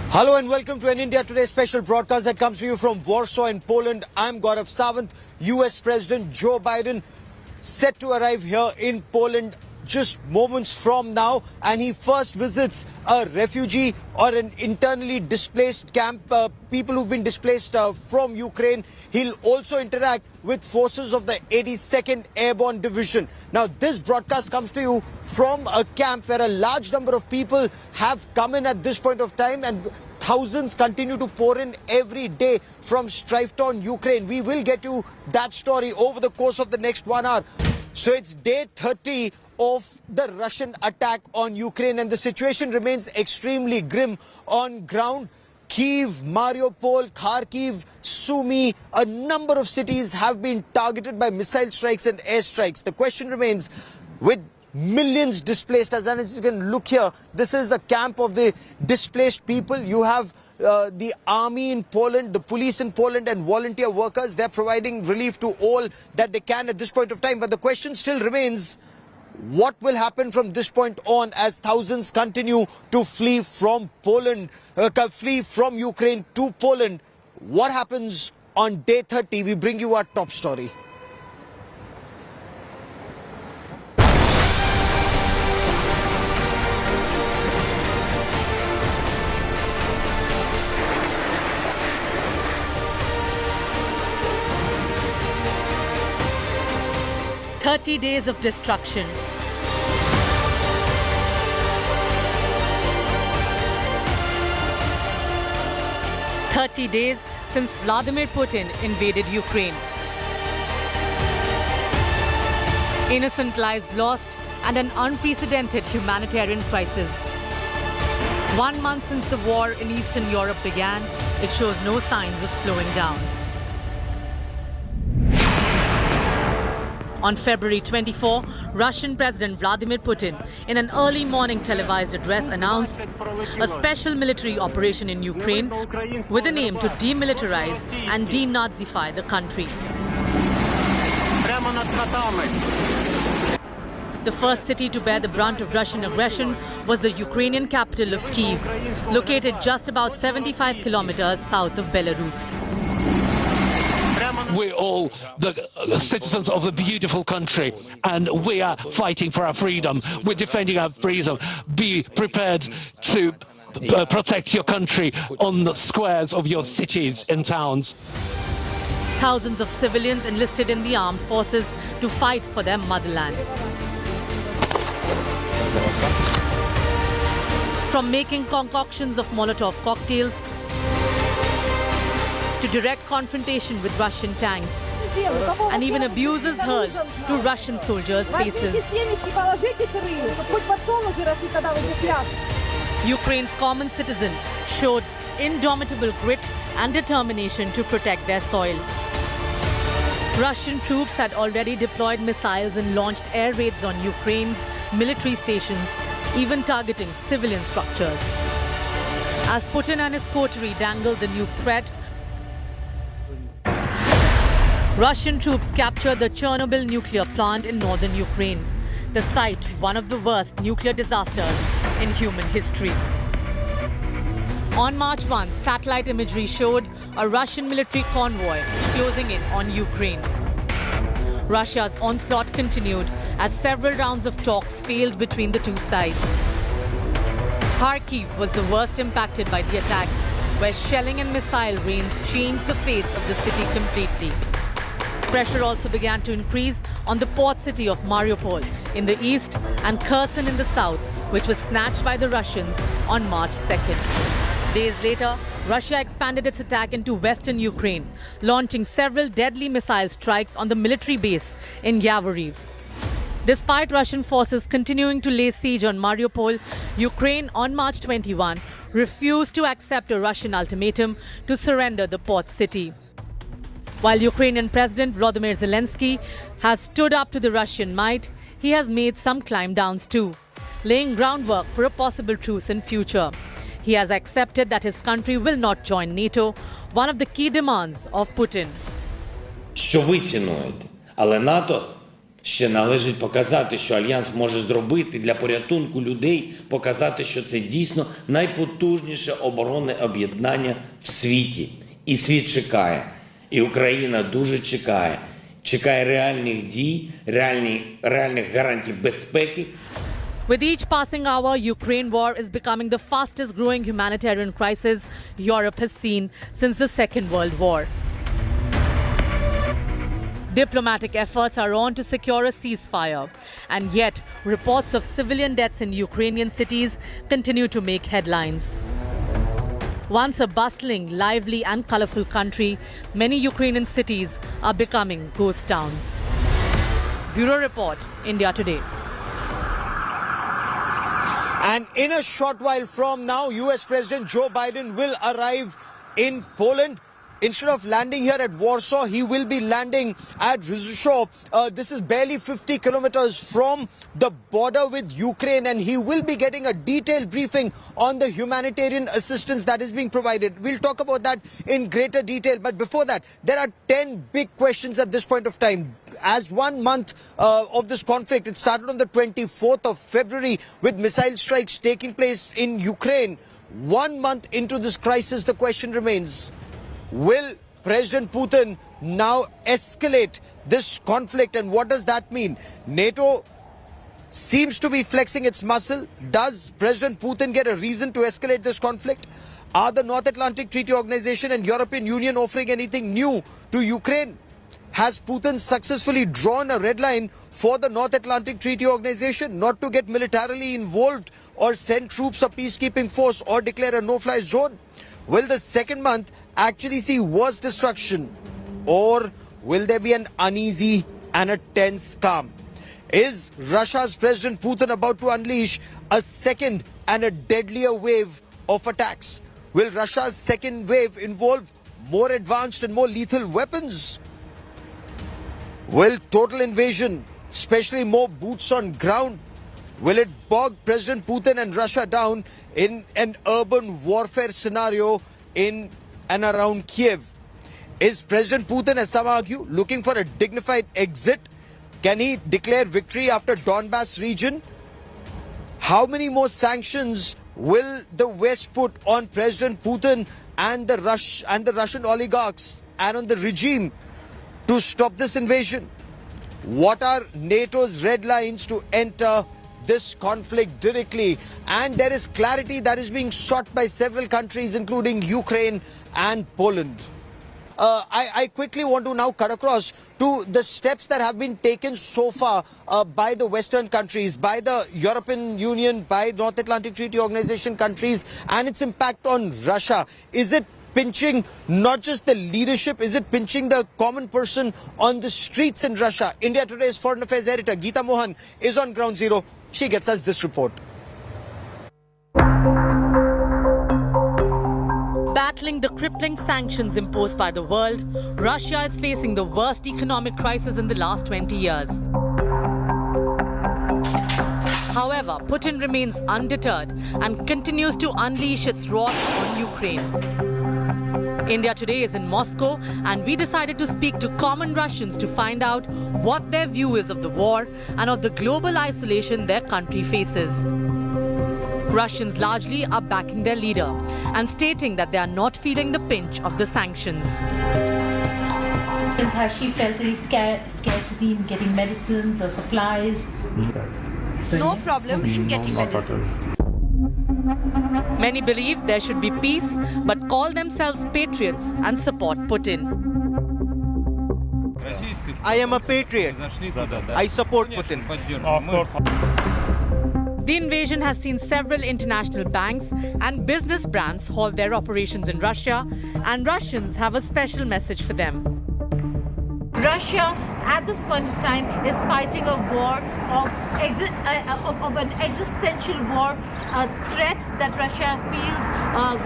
Hello and welcome to an India Today special broadcast that comes to you from Warsaw in Poland. I'm Gaurav Sawant. US President Joe Biden set to arrive here in Poland just moments from now, and he first visits a refugee or an internally displaced camp, people who've been displaced from Ukraine. He'll also interact with forces of the 82nd Airborne Division. Now, this broadcast comes to you from a camp where a large number of people have come in at this point of time, and thousands continue to pour in every day from strife-torn Ukraine. We will get you that story over the course of the next 1 hour. So it's day 30 of the Russian attack on Ukraine, and the situation remains extremely grim on ground. Kyiv, Mariupol, Kharkiv, Sumy, a number of cities have been targeted by missile strikes and airstrikes. The question remains, with millions displaced, as you can look here, this is the camp of the displaced people. You have the army in Poland, the police in Poland, and volunteer workers. They're providing relief to all that they can at this point of time. But the question still remains, what will happen from this point on as thousands continue to flee from Poland, flee from Ukraine to Poland? What happens on day 30? We bring you our top story. "30 days of destruction." "30 days since Vladimir Putin invaded Ukraine. Innocent lives lost and an unprecedented humanitarian crisis. 1 month since the war in Eastern Europe began, it shows no signs of slowing down. On February 24, Russian President Vladimir Putin, in an early morning televised address, announced a special military operation in Ukraine with an aim to demilitarize and denazify the country. The first city to bear the brunt of Russian aggression was the Ukrainian capital of Kyiv, located just about 75 kilometers south of Belarus. We're all the citizens of a beautiful country, and we are fighting for our freedom. We're defending our freedom. Be prepared to protect your country on the squares of your cities and towns. Thousands of civilians enlisted in the armed forces to fight for their motherland. From making concoctions of Molotov cocktails to direct confrontation with Russian tanks, and even abuses hurled to Russian soldiers' faces. Ukraine's common citizen showed indomitable grit and determination to protect their soil. Russian troops had already deployed missiles and launched air raids on Ukraine's military stations, even targeting civilian structures. As Putin and his coterie dangled the nuke threat, Russian troops captured the Chernobyl nuclear plant in northern Ukraine, the site of one of the worst nuclear disasters in human history. On March 1, satellite imagery showed a Russian military convoy closing in on Ukraine. Russia's onslaught continued as several rounds of talks failed between the two sides. Kharkiv was the worst impacted by the attack, where shelling and missile rains changed the face of the city completely. Pressure also began to increase on the port city of Mariupol in the east and Kherson in the south, which was snatched by the Russians on March 2nd. Days later, Russia expanded its attack into western Ukraine, launching several deadly missile strikes on the military base in Yavoriv. Despite Russian forces continuing to lay siege on Mariupol, Ukraine on March 21 refused to accept a Russian ultimatum to surrender the port city. While Ukrainian President Volodymyr Zelensky has stood up to the Russian might, he has made some climb downs too, laying groundwork for a possible truce in future. He has accepted that his country will not join NATO, one of the key demands of Putin. Що ви цінуєте, але НАТО Ще належить показати, що Альянс може зробити для порятунку людей, показати, що це дійсно найпотужніше оборонне об'єднання в світі. І світ чекає, і Україна дуже чекає. Чекає реальних дій, реальних гарантій безпеки. With each passing hour, Ukraine war is becoming the fastest growing humanitarian crisis Europe has seen since the Second World War. Diplomatic efforts are on to secure a ceasefire, and yet reports of civilian deaths in Ukrainian cities continue to make headlines. Once a bustling, lively and colorful country, many Ukrainian cities are becoming ghost towns. Bureau Report, India Today. And in a short while from now, US President Joe Biden will arrive in Poland. Instead of landing here at Warsaw, he will be landing at Rzeszów. This is barely 50 kilometers from the border with Ukraine, and he will be getting a detailed briefing on the humanitarian assistance that is being provided. We'll talk about that in greater detail. But before that, there are 10 big questions at this point of time. As 1 month of this conflict, it started on the 24th of February with missile strikes taking place in Ukraine. 1 month into this crisis, the question remains: will President Putin now escalate this conflict, and what does that mean? NATO seems to be flexing its muscle. Does President Putin get a reason to escalate this conflict? Are the North Atlantic Treaty Organization and European Union offering anything new to Ukraine? Has Putin successfully drawn a red line for the North Atlantic Treaty Organization not to get militarily involved or send troops or peacekeeping force or declare a no-fly zone? Will the second month actually see worse destruction, or will there be an uneasy and a tense calm? Is Russia's President Putin about to unleash a second and a deadlier wave of attacks? Will Russia's second wave involve more advanced and more lethal weapons? Will total invasion, especially more boots on ground, will it bog President Putin and Russia down in an urban warfare scenario in and around Kiev? Is President Putin, as some argue, looking for a dignified exit? Can he declare victory after Donbass region? How many more sanctions will the West put on President Putin and the Russian oligarchs and on the regime to stop this invasion? What are NATO's red lines to enter this conflict directly? And there is clarity that is being sought by several countries, including Ukraine and Poland. I quickly want to now cut across to the steps that have been taken so far by the Western countries, by the European Union, by North Atlantic Treaty Organization countries, and its impact on Russia. Is it pinching not just the leadership, is it pinching the common person on the streets in Russia? India Today's Foreign Affairs editor Geeta Mohan is on ground zero. She gets us this report. Battling the crippling sanctions imposed by the world, Russia is facing the worst economic crisis in the last 20 years. However, Putin remains undeterred and continues to unleash its wrath on Ukraine. India Today is in Moscow, and we decided to speak to common Russians to find out what their view is of the war and of the global isolation their country faces. Russians largely are backing their leader and stating that they are not feeling the pinch of the sanctions. Has she felt any scarcity in getting medicines or supplies? No problem in getting medicines. Many believe there should be peace, but call themselves patriots and support Putin. I am a patriot. I support Putin. The invasion has seen several international banks and business brands halt their operations in Russia, and Russians have a special message for them. Russia, at this point in time, is fighting a war of an existential war, a threat that Russia feels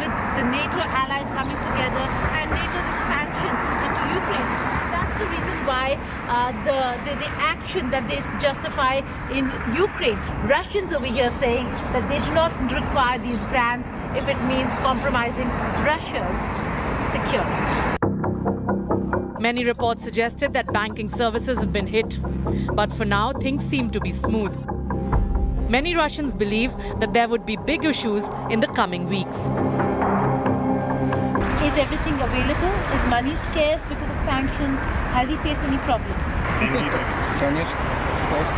with the NATO allies coming together and NATO's expansion into Ukraine. That's the reason why the action that they justify in Ukraine. Russians over here saying that they do not require these brands if it means compromising Russia's security. Many reports suggested that banking services have been hit, but for now, things seem to be smooth. Many Russians believe that there would be big issues in the coming weeks. Is everything available? Is money scarce because of sanctions? Has he faced any problems? Конечно, of course.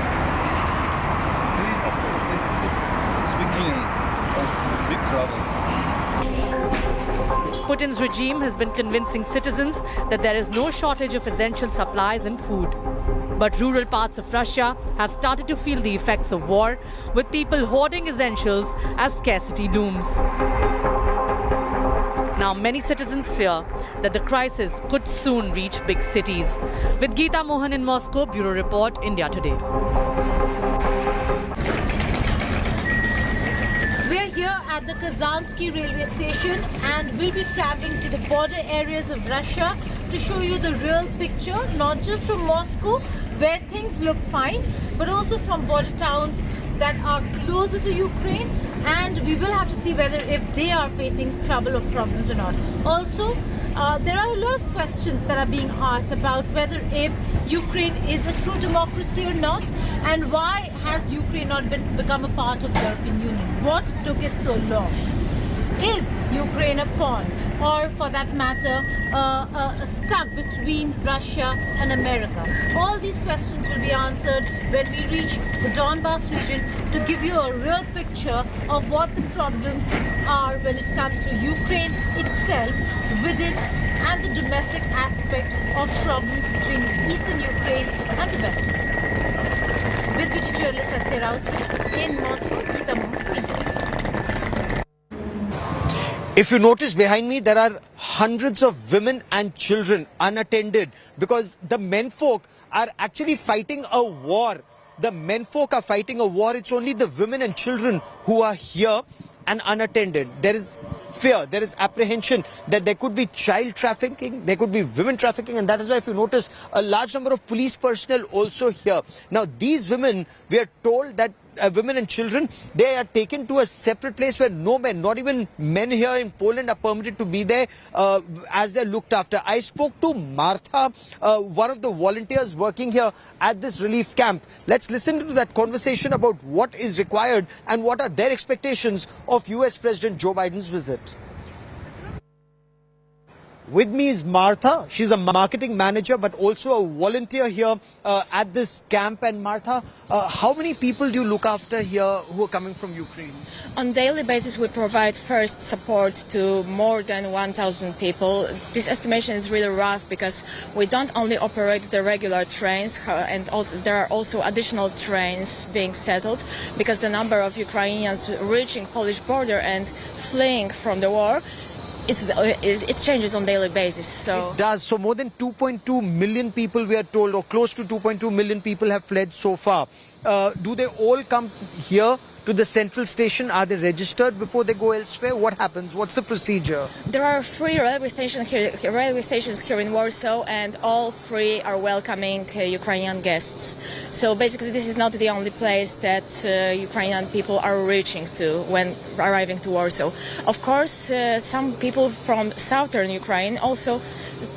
It's beginning of big trouble. Putin's regime has been convincing citizens that there is no shortage of essential supplies and food. But rural parts of Russia have started to feel the effects of war, with people hoarding essentials as scarcity looms. Now, many citizens fear that the crisis could soon reach big cities. With Geeta Mohan in Moscow, Bureau Report, India Today. We're here at the Kazansky railway station and we'll be traveling to the border areas of Russia to show you the real picture, not just from Moscow, where things look fine, but also from border towns that are closer to Ukraine, and we will have to see whether if they are facing trouble or problems or not. Also, there are a lot of questions that are being asked about whether if Ukraine is a true democracy or not, and why has Ukraine not become a part of the European Union? What took it so long? Is Ukraine a pawn, or for that matter, stuck between Russia and America? All these questions will be answered when we reach the Donbas region to give you a real picture of what the problems are when it comes to Ukraine itself, within and the domestic aspect of problems between eastern Ukraine and the western. With which journalist Satya Raut in Moscow, Geeta Mohan for India. If you notice behind me, there are hundreds of women and children unattended because the menfolk are actually fighting a war. The menfolk are fighting a war. It's only the women and children who are here and unattended. There is fear, there is apprehension that there could be child trafficking, there could be women trafficking, and that is why if you notice a large number of police personnel also here. Now these women, we are told that women and children, they are taken to a separate place where no men, not even men here in Poland, are permitted to be there as they're looked after. I spoke to Martha, one of the volunteers working here at this relief camp. Let's listen to that conversation about what is required and what are their expectations of US President Joe Biden's visit. With me is Martha. She's a marketing manager but also a volunteer here at this camp. And Martha, how many people do you look after here who are coming from Ukraine? On a daily basis, we provide first support to more than 1,000 people. This estimation is really rough because we don't only operate the regular trains, and also there are also additional trains being settled because the number of Ukrainians reaching Polish border and fleeing from the war it changes on a daily basis. So it does. So more than 2.2 million people, we are told, or close to 2.2 million people have fled so far. Do they all come here to the central station? Are they registered before they go elsewhere? What happens? What's the procedure? There are 3 railway stations here in Warsaw, and all 3 are welcoming Ukrainian guests. So basically this is not the only place that Ukrainian people are reaching to when arriving to Warsaw. Of course, some people from southern Ukraine also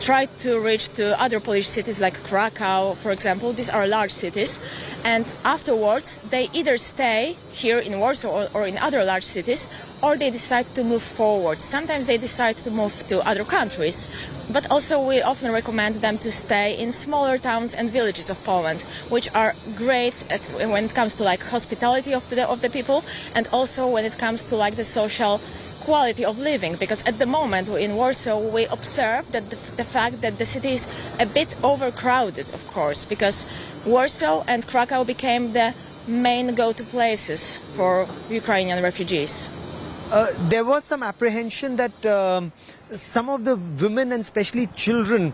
try to reach to other Polish cities like Krakow, for example. These are large cities, and afterwards they either stay here in Warsaw or in other large cities, or they decide to move forward. Sometimes they decide to move to other countries, but also we often recommend them to stay in smaller towns and villages of Poland, which are great when it comes to like hospitality of the people, and also when it comes to like the social quality of living, because at the moment in Warsaw we observe that the fact that the city is a bit overcrowded, of course, because Warsaw and Krakow became the main go-to places for Ukrainian refugees. There was some apprehension that some of the women and especially children,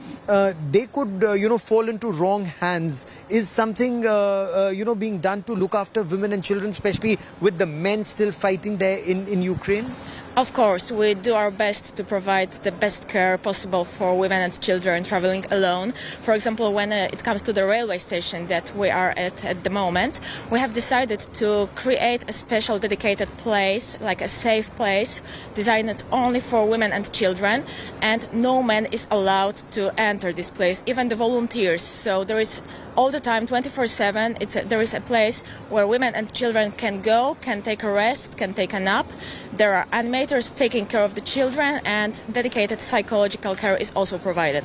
they could, fall into wrong hands. Is something, being done to look after women and children, especially with the men still fighting there in Ukraine? Of course, we do our best to provide the best care possible for women and children traveling alone. For example, when it comes to the railway station that we are at the moment, we have decided to create a special dedicated place, like a safe place, designed only for women and children, and no man is allowed to enter this place, even the volunteers. So there is all the time, 24/7, there is a place where women and children can go, can take a rest, can take a nap. There are animators taking care of the children, and dedicated psychological care is also provided.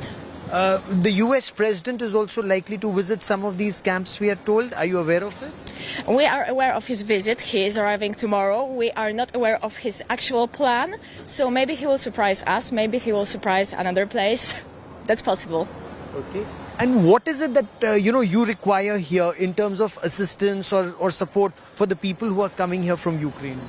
The US president is also likely to visit some of these camps, we are told. Are you aware of it? We are aware of his visit. He is arriving tomorrow. We are not aware of his actual plan, so maybe he will surprise us, maybe he will surprise another place. That's possible. Okay. And what is it that you require here in terms of assistance or support for the people who are coming here from Ukraine?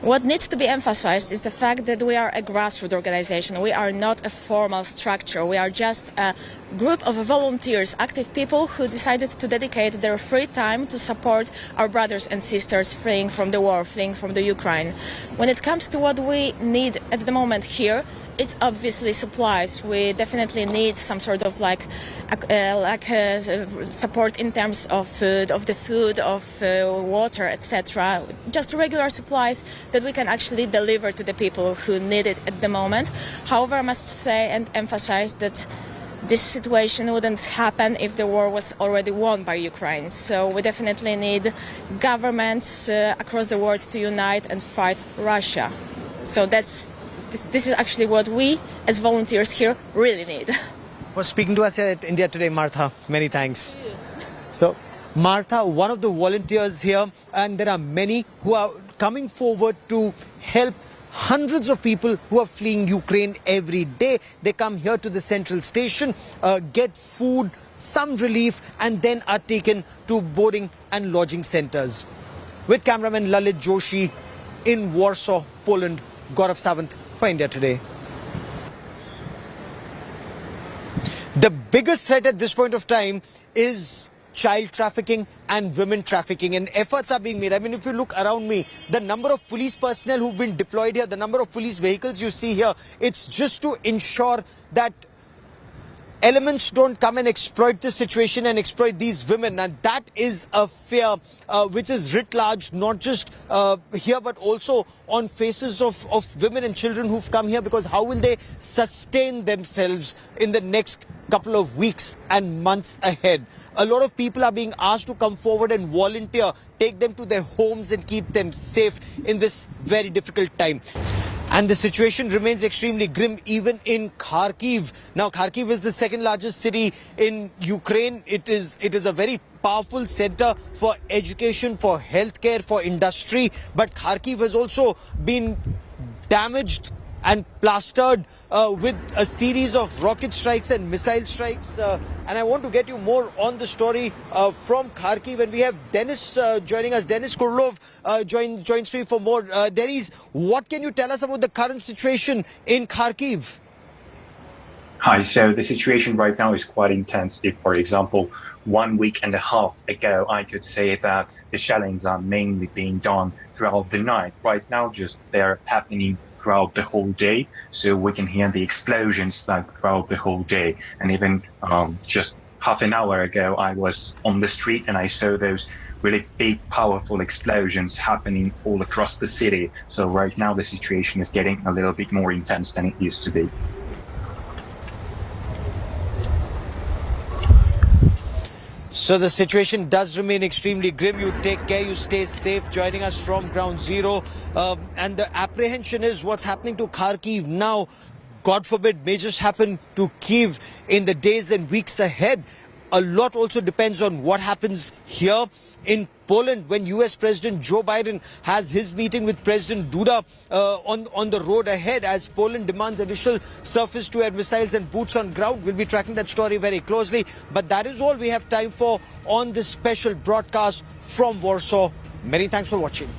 What needs to be emphasized is the fact that we are a grassroots organization. We are not a formal structure. We are just a group of volunteers, active people who decided to dedicate their free time to support our brothers and sisters fleeing from the war, fleeing from the Ukraine. When it comes to what we need at the moment here, it's obviously supplies. We definitely need some sort of support in terms of food, water, etc. Just regular supplies that we can actually deliver to the people who need it at the moment. However, I must say and emphasize that this situation wouldn't happen if the war was already won by Ukraine. So we definitely need governments across the world to unite and fight Russia. So this is actually what we, as volunteers here, really need. For speaking to us here at India Today, Martha, many thanks. So, Martha, one of the volunteers here, and there are many who are coming forward to help hundreds of people who are fleeing Ukraine every day. They come here to the central station, get food, some relief, and then are taken to boarding and lodging centers. With cameraman Lalit Joshi in Warsaw, Poland, Gaurav Sawant for India Today. The biggest threat at this point of time is child trafficking and women trafficking, and efforts are being made. I mean, if you look around me, the number of police personnel who've been deployed here, the number of police vehicles you see here, it's just to ensure that elements don't come and exploit this situation and exploit these women. And that is a fear which is writ large, not just here, but also on faces of women and children who've come here, because how will they sustain themselves in the next couple of weeks and months ahead? A lot of people are being asked to come forward and volunteer, take them to their homes and keep them safe in this very difficult time. And the situation remains extremely grim even in Kharkiv. Now, Kharkiv is the second largest city in Ukraine. It is a very powerful center for education, for healthcare, for industry. But Kharkiv has also been damaged and plastered with a series of rocket strikes and missile strikes. And I want to get you more on the story from Kharkiv. And we have Dennis joining us. Dennis Kurlov joins me for more. Dennis, what can you tell us about the current situation in Kharkiv? Hi, so the situation right now is quite intense. If, for example, 1 week and a half ago, I could say that the shellings are mainly being done throughout the night. Right now, just they're happening throughout the whole day, so we can hear the explosions throughout the whole day. And even just half an hour ago, I was on the street and I saw those really big, powerful explosions happening all across the city. So right now, the situation is getting a little bit more intense than it used to be. So the situation does remain extremely grim. You take care, you stay safe. Joining us from ground zero. And the apprehension is what's happening to Kharkiv now. God forbid, may just happen to Kyiv in the days and weeks ahead. A lot also depends on what happens here in Poland when US President Joe Biden has his meeting with President Duda on the road ahead as Poland demands additional surface-to-air missiles and boots on ground. We'll be tracking that story very closely. But that is all we have time for on this special broadcast from Warsaw. Many thanks for watching.